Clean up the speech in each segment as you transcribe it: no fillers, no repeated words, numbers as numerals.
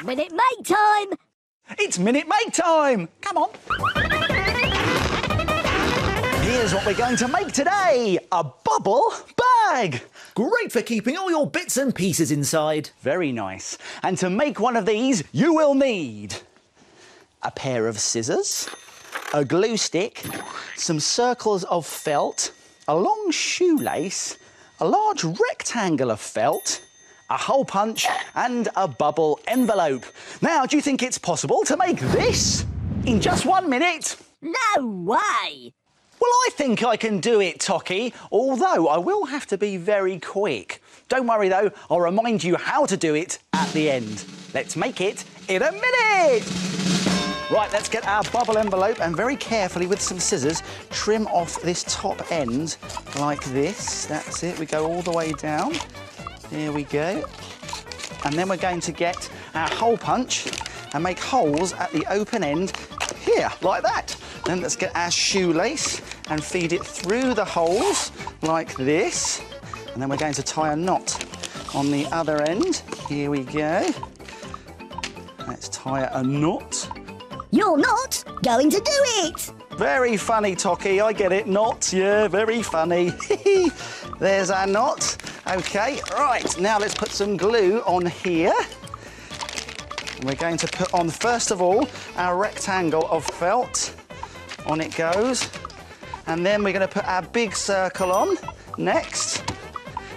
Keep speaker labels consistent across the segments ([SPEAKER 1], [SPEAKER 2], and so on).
[SPEAKER 1] Minute Make time!
[SPEAKER 2] It's Minute Make time! Come on. Here's what we're going to make today. A bubble bag.
[SPEAKER 3] Great for keeping all your bits and pieces inside.
[SPEAKER 2] Very nice. And to make one of these, you will need a pair of scissors, a glue stick, some circles of felt, a long shoelace, a large rectangle of felt, a hole punch and a bubble envelope. Now, do you think it's possible to make this in just 1 minute?
[SPEAKER 1] No way!
[SPEAKER 2] Well, I think I can do it, Tocky, although I will have to be very quick. Don't worry, though, I'll remind you how to do it at the end. Let's make it in a minute! Right, let's get our bubble envelope and very carefully with some scissors trim off this top end like this. That's it, we go all the way down. There we go. And then we're going to get our hole punch and make holes at the open end here, like that. Then let's get our shoelace and feed it through the holes like this. And then we're going to tie a knot on the other end. Here we go. Let's tie a knot.
[SPEAKER 1] You're not going to do it!
[SPEAKER 2] Very funny, Tocky, I get it. Knot, yeah, very funny. There's our knot. OK, right, now let's put some glue on here. We're going to put on, first of all, our rectangle of felt. On it goes. And then we're going to put our big circle on next.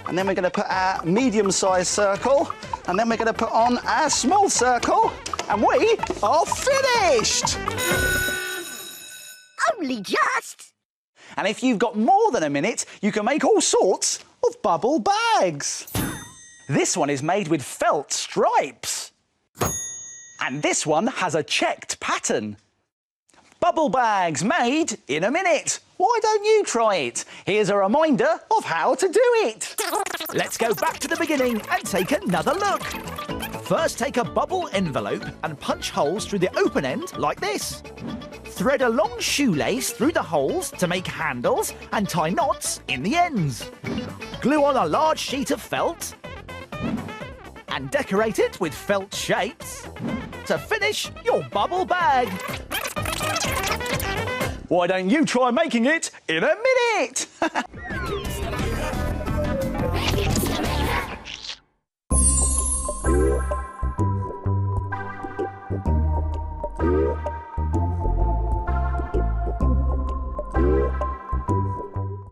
[SPEAKER 2] And then we're going to put our medium-sized circle. And then we're going to put on our small circle. And we are finished!
[SPEAKER 1] Only just!
[SPEAKER 2] And if you've got more than a minute, you can make all sorts of bubble bags. This one is made with felt stripes. And this one has a checked pattern. Bubble bags made in a minute. Why don't you try it? Here's a reminder of how to do it.
[SPEAKER 3] Let's go back to the beginning and take another look. First, take a bubble envelope and punch holes through the open end like this. Thread a long shoelace through the holes to make handles and tie knots in the ends. Glue on a large sheet of felt and decorate it with felt shapes to finish your bubble bag.
[SPEAKER 2] Why don't you try making it in a minute?